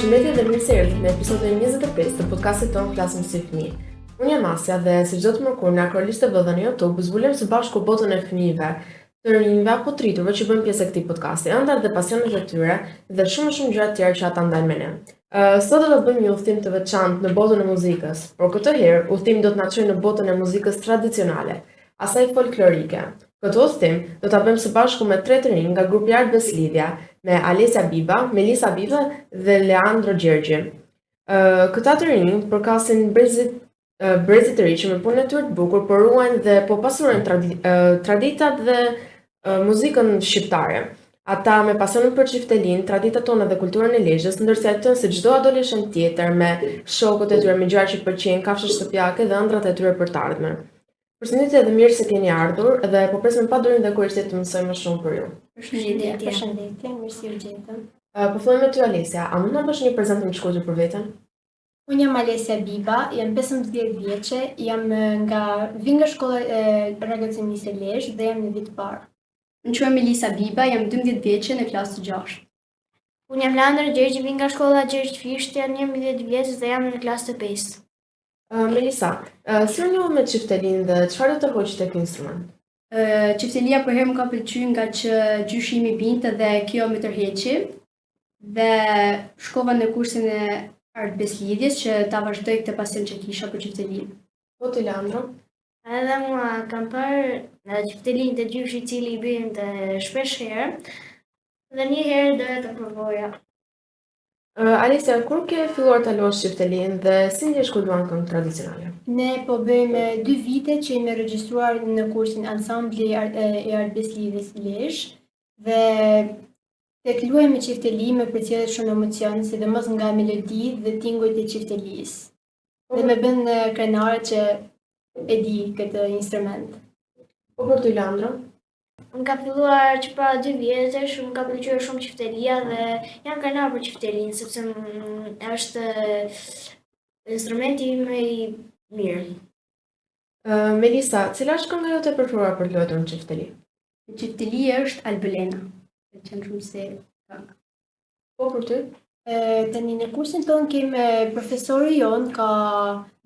Përshëndetje dhe mirë se erdhët në episodin 25 të podcastit tonë Flasim si fëmijë. Unë jam Asja dhe si çdo të mërkur në akrolisht të vëdhën në YouTube, zbulojmë së bashku botën e fëmijëve, të rinjve apo të rriturve që bëjnë pjesë e këtij podcasti, ëndrat dhe pasionet e tyre dhe shumë gjëra të tjera që ata ndajnë me ne. Sot do të bëjmë një udhtim të veçantë në botën e muzikës, por këtë herë udhtimi do të na çojë në botën e muzikës tradicionale, asaj folklorike. Këtë udhtim do ta bëjmë së bashku me tre të rinj nga grupi Art Beslidhja, me Alesia Biba, Melisa Biba dhe Leandro Gjergji. Këta të rinj përkasin brezit të ri që me punën e tyre të bukur, por ruajnë dhe po pasurojnë traditat dhe muzikën shqiptare. Ata me pasionin për çiftelin, traditat tona dhe kulturën e Lezhës, ndërsa jetojnë si çdo adoleshent tjetër me shokët e tyre, me gjëra që pëlqejnë, kafshë shtëpiake dhe ëndrat e tyre për të ardhmen. Përshëndetje dhe mirë se keni ardhur dhe po presim pa durim dhe kuriozitetë të mësojmë më shumë për ju. Përshëndetje, mirë se u gjetëm. Po fillojmë me ty Alesia, a mund na bësh një prezantim të shkurtër për veten? Unë jam Alesia Biba, jam 15 vjeçe, vi nga shkolla e rrugëtimisë e Lezhë dhe jam në vit të parë. Unë quhem Melisa Biba, jam 12 vjeçe në klasë të 6. Unë jam Leandro Gjergji, vi nga shkolla Gjergj Fisht, jam 11 vjeç dhe jam në klasë të 5. Melisa, si u njohëm me çiftelin dhe çfarë do të hoqë tek ky instrument? Çiftelia për herë më ka pëlqyer nga që gjyshimi binte dhe kjo më tërheqi. Dhe shkova në kursin e Art Beslidhjes që ta vazhdoj këtë pasion që kisha për çiftelinë. Po ti Leandro? Edhe mua kam parë çiftelin të gjyshi i cili binte shpesh herë dhe një herë doja ta provoja. Alesia, kur ke filluar ta luash çiftelin dhe si ndjesh kur luan këngë tradicionale? Ne po bëjmë 2 vite që jemi regjistruar në kursin ansambli i Art Beslidhjes Lezhë dhe tek luajmë me çifteli me përcjellet shumë emocion, sidomos nga melodi dhe tingujt e çiftelisë. Dhe më bën krenare që e di këtë instrument. Po për ty Leandro? Unë ka filluar që para 2 vjetësh, më ka pëlqyer shumë çiftelia dhe jam krenar për çiftelin, sepse është instrumenti më i mirë. Melisa, cila është kënga jote e preferuar për të luajtur në çifteli? Në çifteli është Albelena. Më pëlqen shumë se këngë. Po për ty? Tani në kursin tonë kemi profesori jon ka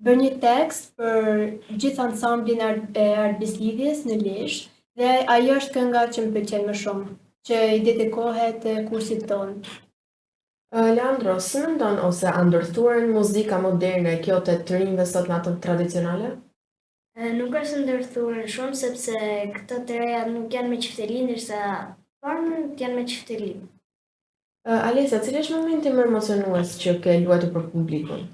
bërë një tekst për gjithë ansamblin e Art Beslidhjes në Lezhë dhe ajo është kënga që më pëlqen më shumë, që i dedikohet kursit tonë. Leandro, si mendon ose a ndërthuar muzika moderne kjo të rinjve sot me ato tradicionale? Nuk është ndërthuar shumë sepse këto të reja nuk janë me çiftelin, ndërsa parën janë me çiftelin. Alesia, cili është momenti më emocionues që ke luajtur për publikun?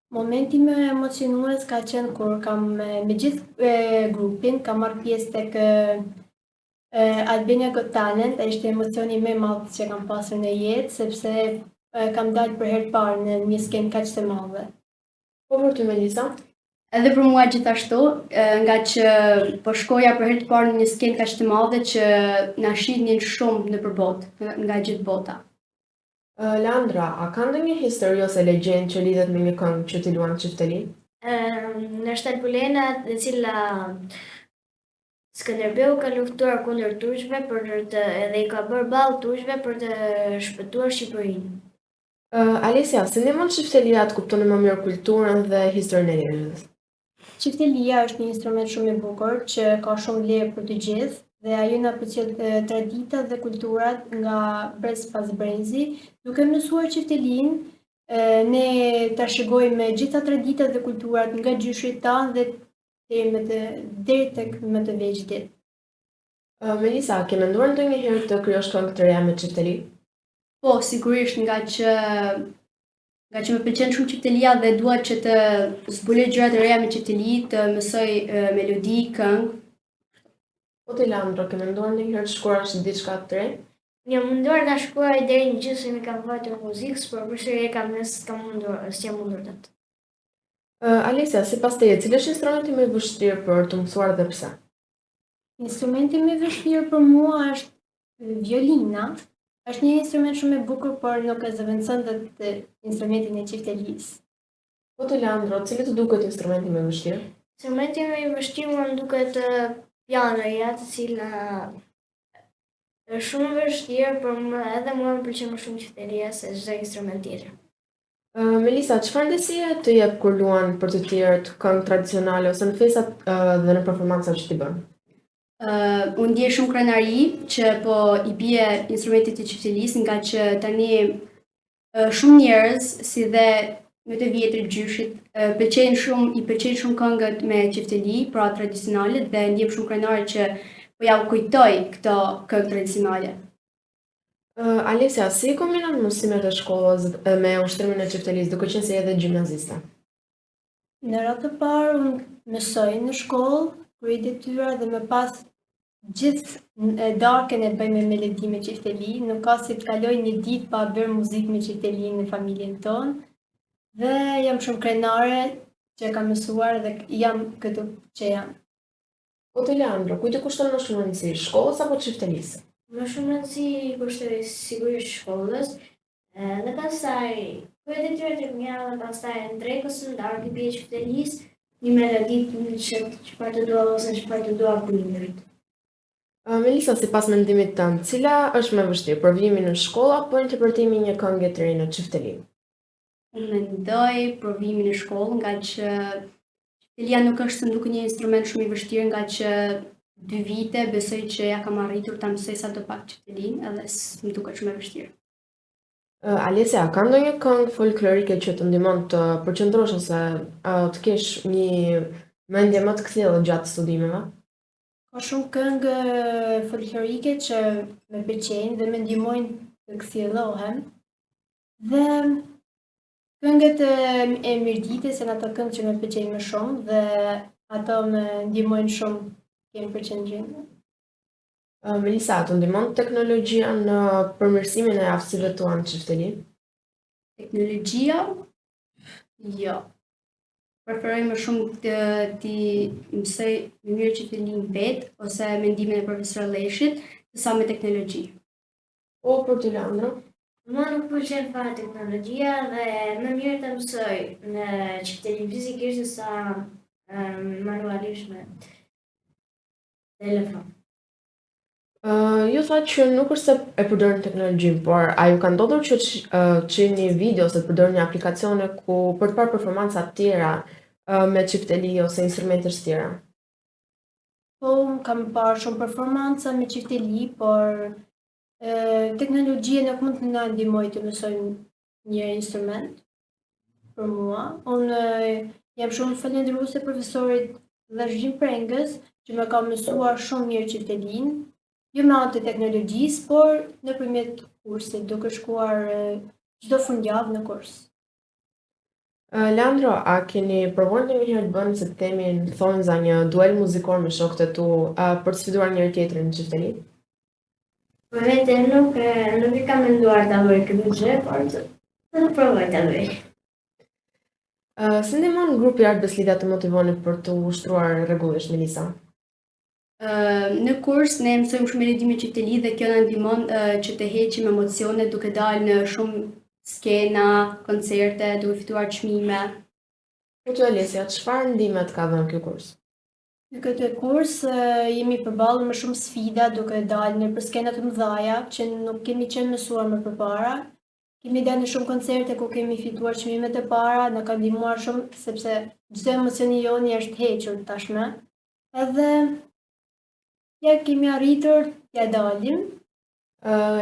Momenti më emocionues ka qenë kur kam me gjithë grupin, kam marrë pjesë tek Albania Got Talent, e ishte emocioni më i madh që kam pasur në jetë, sepse kam dalë për herë të parë në një skenë kaq të madhe. Po për ty Melisa? Edhe për mua gjithashtu, nga që po shkoja për herë të parë në një skenë kaq të madhe që na shihnin shumë nëpër botë, nga gjithë bota. Leandra, a ka ndonjë histori ose legjendë që lidhet me një këngë që ti luan çifteli? Është Albulena, e cila Skënderbeu ka luftuar kundër turqve edhe i ka bërë ballë turqve për të shpëtuar Shqipërinë. Alesia, si ndihmon çiftelia të kuptoni më mirë kulturën dhe historinë e Lezhës? Çiftelia është një instrument shumë i bukur që ka shumë vlerë për të gjithë dhe ajo na përcjell traditat dhe kulturat nga brez pas brezi. Duke mësuar çiftelin, ne trashëgojmë gjitha traditat dhe kulturat nga gjyshrit tanë dhe deri tek më të vegjëlit. Melisa, ke menduar ndonjëherë të krijosh këngë të reja me çifteli? Po, sigurisht nga që më pëlqen shumë çiftelia dhe dua që të zbuloj gjëra të reja me çifteli, të mësoj melodi, këngë. Po ti Leandro, ke menduar ndonjëherë të shkruash diçka të re? Jam munduar ta shkruaj deri në gjysmë, mi kam vajtur muzikës, por përsëri s'kam mundur atë. Alesia, sipas teje, cili është instrumenti më i vështirë për të mësuar dhe pse? Instrumenti më i vështirë për mua është violina. Është një instrument shumë i bukur, por nuk e zëvendëson të instrumentin e çiftelisë. Po të Leandro, cili të duket instrumenti më i vështirë? Instrumenti më i vështirë më duket pianoja, të cila Është shumë e vështirë, por edhe mua më pëlqen më shumë qifteria se çdo instrument tjetër. Melisa, çfarë ndjesie të jep kur luan për të tjerët këngë tradicionale ose në festat dhe në performancat që ti bën? Unë ndjej shumë krenari që po i bie instrumentit të qiftelisë nga që tani shumë njerëz si dhe më të vjetër gjyshit i pëlqejnë shumë këngët me qifteli, pra tradicionale dhe ndjem shumë krenare që po ja u kujtoj këto këngë tradicionale. Alesja, si kombinon mësimet e shkollës me ushtrimin e qiftelisë, duke qenë se je edhe gjimnaziste? Në radhë të parë, unë mësoj në shkollë, kryej detyra dhe më pas gjithë darkën e bëj me melodi me qifteli, nuk ka si të kaloj një ditë pa bërë muzikë me qifteli në familjen tonë, dhe jam shumë krenare që kam mësuar dhe jam këtu që jam. Po të Leandro, kujt i kushton më shumë rëndësi, shkollës apo qiftelisë? Më shumë rëndësi kushtoj sigurisht shkollës, dhe pastaj kryej detyrat e mia dhe pastaj në drekës së darkë i bie qiftelisë, një melodi që çfarë të dua ose çfarë të dua prindërit. Melisa, sipas mendimit tënd, cila është më e vështirë, provimi në shkollë apo interpretimi një këngë të re në qifteli? Unë mendoj provimi në shkollë nga që qiftelia nuk është se nduk një instrument shumë i vështirë nga që 2 vite besoj që ja kam arritur ta mësoj sa do pak qiftelin edhe më duket shumë e vështirë. Alesja, ka ndonjë këngë folklorike që të ndihmon të përqendrosh ose të kesh një mendje më të kthjellë gjatë studimeve? Ka shumë këngë folklorike që më pëlqejnë dhe më ndihmojnë të kthjellohem. Dhe këngët e Mirditës janë ato këngë që më pëlqejnë më shumë dhe ato më ndihmojnë shumë kemë përqendrim. Melisa, të ndihmon teknologjia në përmirësimin e aftësive tua në qifteli? Teknologjia? Jo. Preferoj më shumë të mësoj në mënyrë qiftelin vetë ose mendimin e profesor Leshit, sa me teknologji. O, për ty Leandro? Mua nuk pëlqen fare teknologjia dhe më mirë të mësoj në qiftelin fizikisht se sa manualisht me telefon. Ju tha që nuk është se e përdorni teknologjinë, por a ju ka ndodhur që çini video ose të përdorni aplikacione për të parë performanca të tjera me qifteli ose instrumente të tjera? Po, kam parë shumë performanca me qifteli, por teknologjia nuk mund të na ndihmojë të mësojmë një instrument për mua. Unë jam shumë falendëruese profesorit Vllazhgjin Prengës që më ka mësuar shumë mirë qiftelin, jo me anë të teknologjisë, por nëpërmjet kursit, duke shkuar çdo fundjavë në kurs. Leandro, a keni provuar ndonjëherë të bëni, se të themi, në thonjza, një duel muzikor me shokët e tu për të sfiduar njëri tjetrin në qifteli? Për vete nuk i kam menduar ta bëj këtë gjë, por të provoj ta bëj. Si ndihmon grupi Art Beslidja të motivoni për të ushtruar rregullisht, Melisa? Në kurs ne mësojmë shumë melodi me qifteli dhe kjo na ndihmon që të heqim emocione duke dalë në shumë skena, koncerte, duke fituar çmime. Po ty Alesja, çfarë ndihme të ka dhënë ky kurs? Në këtë kurs jemi përballur me shumë sfida duke dalë në skena të mëdha që nuk kemi qenë mësuar më përpara. Kemi dalë në shumë koncerte ku kemi fituar çmimet e para, na ka ndihmuar shumë sepse çdo emocioni joni është hequr tashmë. Edhe ja kemi arritur t'ja dalim.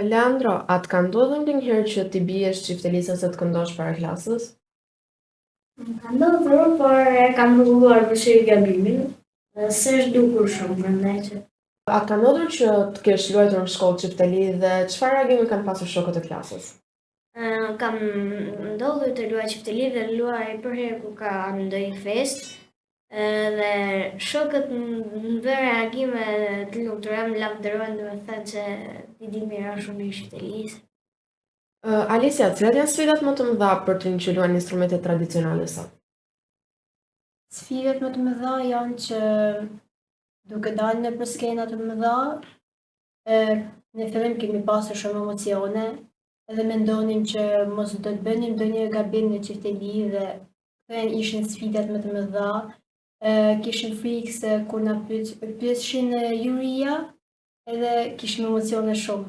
Leandro, a të ka ndodhur ndonjëherë që ti biesh qiftelisë ose të këndosh para klasës? Ka ndodhur, por kam rregulluar përsëri gabimin. S'është dukur shumë prandaj që. A ka ndodhur që të kesh luajtur në shkollë qifteli dhe çfarë reagimi kanë pasur shokët e klasës? Kam ndodhur të luaj qifteli dhe luaj për herë ku ka ndonjë festë. Dhe shokët në bërë reagime të lumtura, më lavdërojnë dhe më thënë që ti di mira shumë i qiftelisë. Alesja, cilat janë sfidat më të mëdha për të që luajnë instrumente tradicionale sot? Sfidat më të mëdha janë që duke dalë në për skena të mëdha, në fillim kemi pasur shumë emocione, edhe mendonim që mos do të bënim ndonjë gabim në qifteli dhe këto ishin sfidat më të mëdha. Kishin frikë se kur na pyeshin juria, edhe kishim emocione shumë,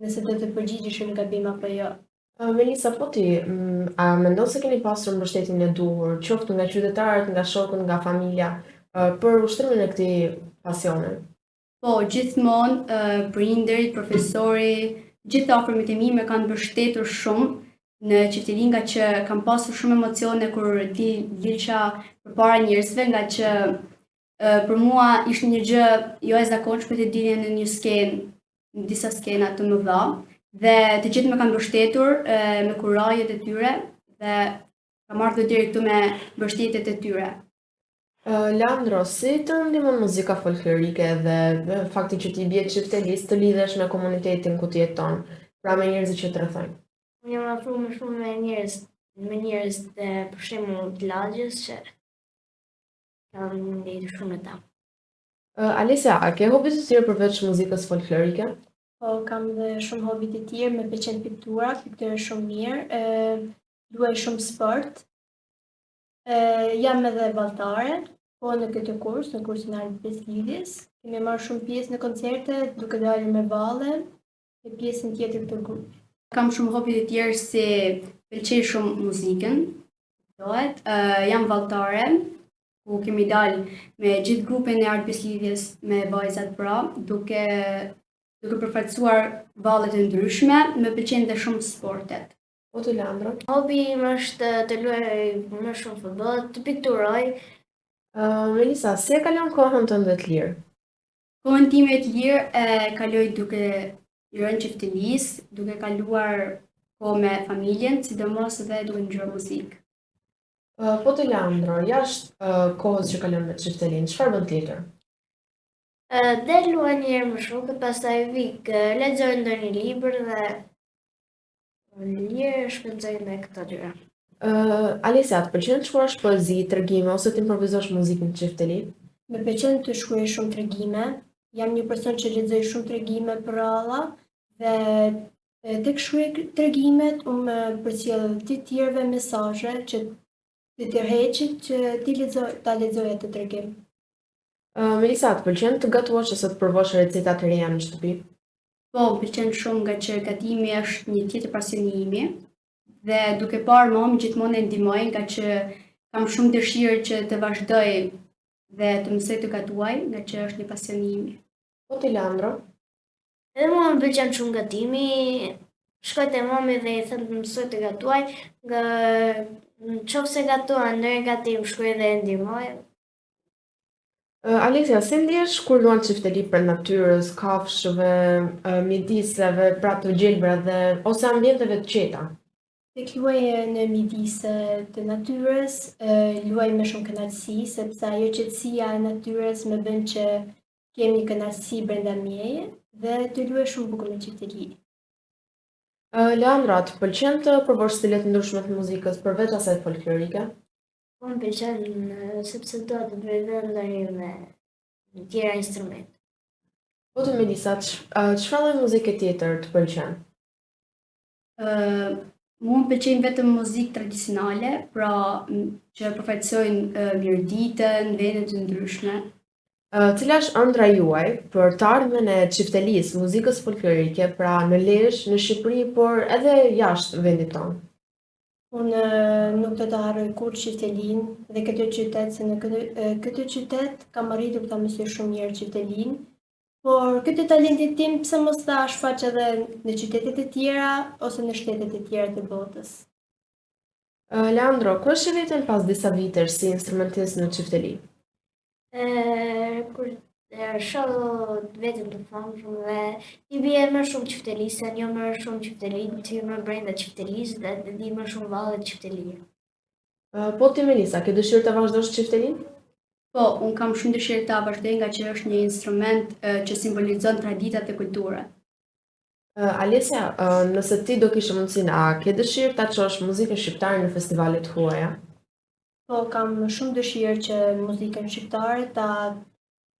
nëse do të përgjigjeshim gabim apo jo. Melisa, po ti, a mendon se keni pasur mbështetjen e duhur, qoftë nga qytetarët, nga shokët, nga familja, për ushtrimin e këtij pasioni? Po, gjithmonë prindërit, profesori, gjithë afërmit e mi më kanë mbështetur shumë në qeftëri nga që kam pasur shumë emocione kur dilsha përpara njerëzve, nga që për mua ishte një gjë jo e zakonshme të dilje në një skenë, në disa skena të mëdha, dhe të gjithë më kanë mbështetur me kurajet e tyre dhe kam ardhur deri këtu me mbështetjet e tyre. Leandro, si të ndihmon muzika folklorike dhe fakti që ti bie çiftelistë të lidhesh me komunitetin ku ti jeton, pra me njerëzit që të rrethojnë? Unë jam afruar më shumë me njerëz të për shembull të lagjës që kam ndjetur shumë me ta. Alesia, a ke hobi të tjerë përveç muzikës folklorike? Po, kam dhe shumë hobi të tjerë, me pëlqen piktura, pikturë shumë mirë, luaj shumë sport, jam edhe valltare, po në këtë kurs, në kursin e Art Beslidjes, kemi marrë shumë pjesë në koncerte, duke dalur me valle, e pjesën tjetër të grupit. Kam shumë hobi të tjerë si pëlqej shumë muzikën, jam valltare, ku kemi dalë me gjithë grupin e Art Beslidjes me vajzat pra, duke përfaqësuar vallet e ndryshme, më pëlqejnë dhe shumë sportet. Po ti, Leandro? Hobi im është të luaj më shumë futboll, të pikturoj. Melisa, si e kalon kohën tënde të lirë? Kohën time të lirë e kaloj duke i rënë qeftelisë, duke kaluar kohë me familjen, sidomos edhe duke ngjyrë muzikë. Po ti, Leandro, jashtë kohës që kalon me çiftelin, çfarë bën tjetër? Dhe luaj një herë më shumë, pastaj vik, lexoj ndonjë libër dhe lirë shpenzoj me këto gjëra. Alesia, të pëlqen të shkruash poezi, tregime ose të improvvizosh muzikën në çifteli? Me pëlqen të shkruaj shumë tregime, jam një person që lexoj shumë tregime për ralla dhe tek shkruaj tregimet unë përcjell të tjerëve mesazhe që të tërheqit që ta lexoj atë tregim. Melisa, të pëlqen të gatuash ose të provosh receta të reja në shtëpi? Po, më pëlqen shumë nga që gatimi është një tjetër pasioni imi dhe duke parë mamën gjithmonë e ndihmoj nga që kam shumë dëshirë që të vazhdoj dhe të mësoj të gatuaj, nga që është një pasion imi. Po ti, Leandro? Edhe mua më pëlqen shumë gatimi, shkoj te mami dhe i them të mësoj të gatuaj, nga nëse gatuan ndonjë gatim shkoj dhe e ndihmoj. Alesia, si ndihesh kur luan çifteli për natyrës, kafshëve, mjediseve, pra të gjelbra dhe ose ambienteve të qeta? Tek luaj në midise të natyrës, luaj me shumë kënaqësi, sepse ajo qetësia e natyrës më bën që kemi kënaqësi brenda meje dhe të luaj shumë bukur me çifteli. Leandra, të pëlqen të provosh stile të ndryshme të muzikës përveç asaj folklorike? Po më pëlqen sepse do të bëj ndonjë me tjera instrumente. Po të Melisa, çfarë lloj muzike tjetër të pëlqen? Mua më pëlqejnë vetëm muzikë tradicionale, pra që përfaqësojnë mirditën, vende të ndryshme. Cila është ëndra juaj për të ardhmen e çiftelisë, muzikës folklorike, pra në Lezhë, në Shqipëri, por edhe jashtë vendit tonë? Unë nuk do të harroj kur çiftelin dhe këtë qytet, se në këtë qytet kam arritur ta mësoj shumë mirë çiftelin, por këtë talentin tim pse mos ta shfaq edhe në qytetet e tjera ose në shtetet e tjera të botës. Leandro, ku është vetën pas disa vitesh si instrumentist në çifteli? Kur shoh vetëm të famshëm dhe i bie më shumë çiftelisë, jo më shumë çifteli, ti më brenda çiftelisë dhe të di më shumë valle çiftelie. Po ti, Melisa, ke dëshirë të vazhdosh çiftelin? Po, unë kam shumë dëshirë ta vazhdoj nga që është një instrument që simbolizon traditat e kulturës. Alesia, nëse ti do kishe mundësinë, a ke dëshirë ta çosh muzikën shqiptare në festivalet huaja? Po, kam shumë dëshirë që muzikën shqiptare ta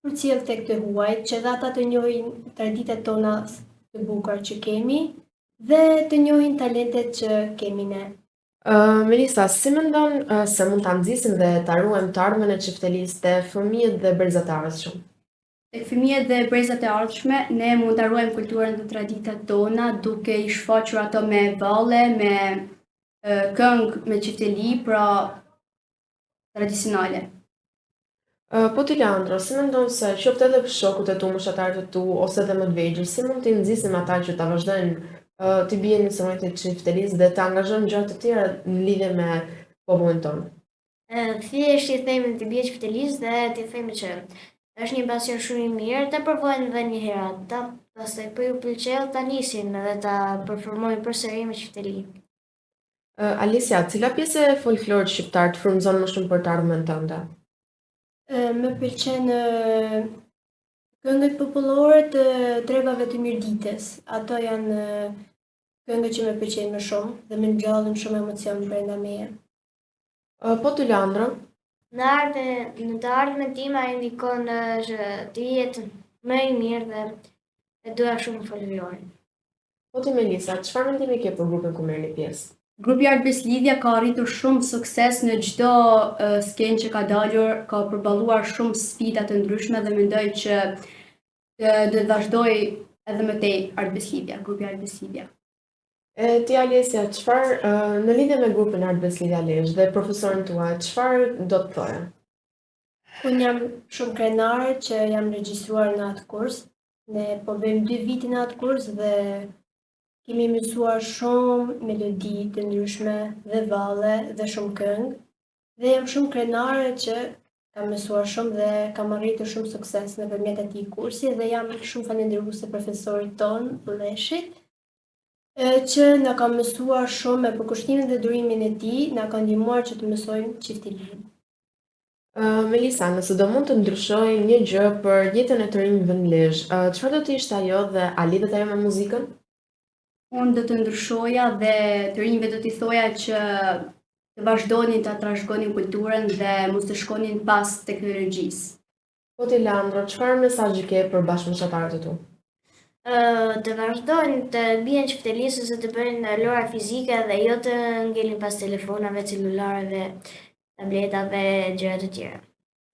përcjell tek të huajt, që dhe ata të njohin traditat tona të bukura që kemi dhe të njohin talentet që kemi ne. Melisa, si mendon se mund ta nxisim dhe ta ruajmë të ardhmen e çiftelisë te fëmijët dhe brezëtarët shumë? Tek fëmijët dhe brezat e ardhshme, ne mund të ruajmë kulturën dhe traditat tona duke i shfaqur ato me valle, me këngë, me çifteli, pra tradicionale. Po ti Leandro, si mendon se qoftë edhe për shokut e tu, moshatarët e tu, ose edhe më të vegjël, si mund t'i nxisim ata që ta vazhdojnë të bien në instrumentin e çiftelisë dhe të angazhojnë gjëra të tjera në lidhje me popullin tonë? Thjesht i themi të bie çiftelisë dhe t'i themi që është një pasion shumë i mirë, ta provojnë edhe një herë ata, pastaj po ju pëlqeu ta nisin dhe ta performojnë përsëri me çifteli. Alicia, cila pjesë e folklorit shqiptar të frymëzon më shumë për të ardhmen tënde? Më pëlqen këngët popullore të trebave të Mirdites. Ato janë këngët që më pëlqejnë më shumë dhe më ngjallin shumë emocion brenda meje. Po ti Leandro? Në të ardhmen time ai ndikon që të jetë më i mirë dhe e doja shumë folklorin. Po ti Melisa, çfarë mendimi ke për grupin ku merrni pjesë? Grupi Art Beslidhja ka arritur shumë sukses në çdo skenë që ka dalur, ka përballuar shumë sfida të ndryshme dhe mendoj që do të vazhdoj edhe më tej Art Beslidhja, grupi Art Beslidhja. Ti Alicia, çfarë në lidhje me grupin Art Beslidhja Lezhë dhe profesorin tuaj, çfarë do të thoje? Unë jam shumë krenare që jam regjistruar në atë kurs. Ne po bëjmë 2 vite në atë kurs dhe kemi mësuar shumë melodi të ndryshme dhe valle dhe shumë këngë. Dhe jam shumë krenare që kam mësuar shumë dhe kam arritur shumë sukses nëpërmjet atij kursi dhe jam shumë falendëruese profesorit ton, Leshit, që na ka mësuar shumë me përkushtimin dhe durimin e tij, na ka ndihmuar që të mësojmë çiftelinë. Melisa, nëse do mund të ndryshoj një gjë për jetën e të rinjve në Lezhë, çfarë do të ishte ajo dhe a lidhet ajo me muzikën? Unë do të ndryshoja dhe të rinjve do t'i thoja që të vazhdonin ta trashëgonin kulturën dhe mos të shkonin pas teknologjisë. Po ti Leandro, çfarë mesazhi ke për bashkëmoshatarët e tu? Të vazhdojnë të bien çiftelisë ose të bëjnë lojra fizike dhe jo të ngelin pas telefonave, celulareve, tabletave, gjëra të tjera.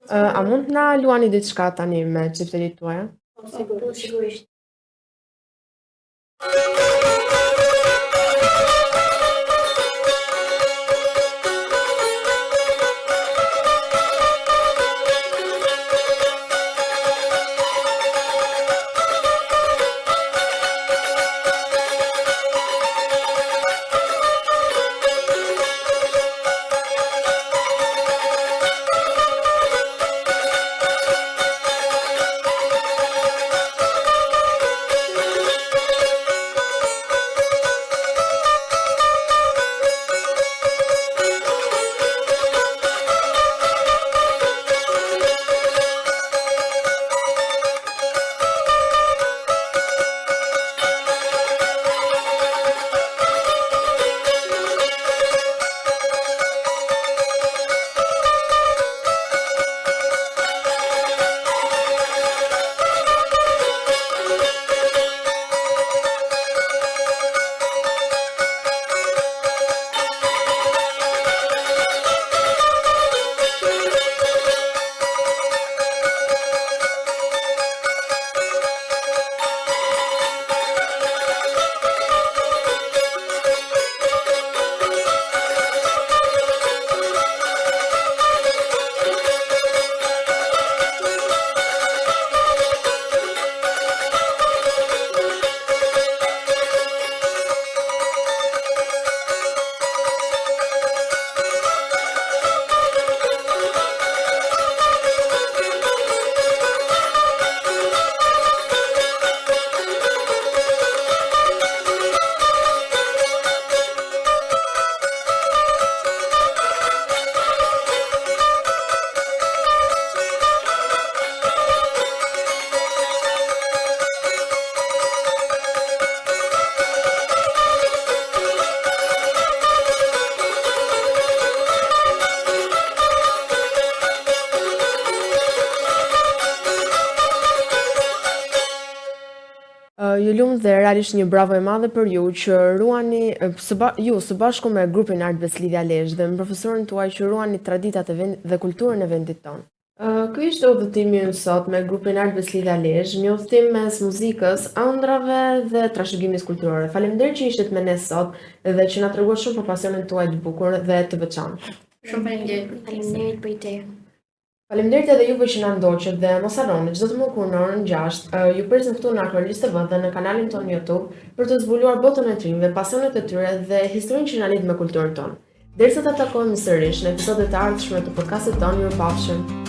A mund na luani diçka tani me çiftelitë tuaja? Po, sigurisht. Ju lumë dhe realisht një bravo e madhe për ju që ruani, së bashku me grupin Art Beslidhja Lezhë dhe me profesorin tuaj që ruani traditat dhe kulturën e vendit tonë. Ky ishte udhëtimi ynë sot me grupin Art Beslidha Lezhë, një udhëtim mes muzikës, ëndrave dhe trashëgimit kulturore. Faleminderit që ishit me ne sot dhe që na treguat shumë për pasionin tuaj të bukur dhe të veçantë. Shumë faleminderit. Faleminderit për te. Faleminderit edhe juve që na ndoqët dhe mos harroni çdo të mërkur në orën 6, ju presim këtu në Akrolis TV dhe në kanalin tonë YouTube për të zbuluar botën e trimëve, pasionet e tyre dhe historinë që na lidh me kulturën tonë. Derisa ta takojmë sërish në episodet e ardhshme të podcastit tonë, ju pafshim.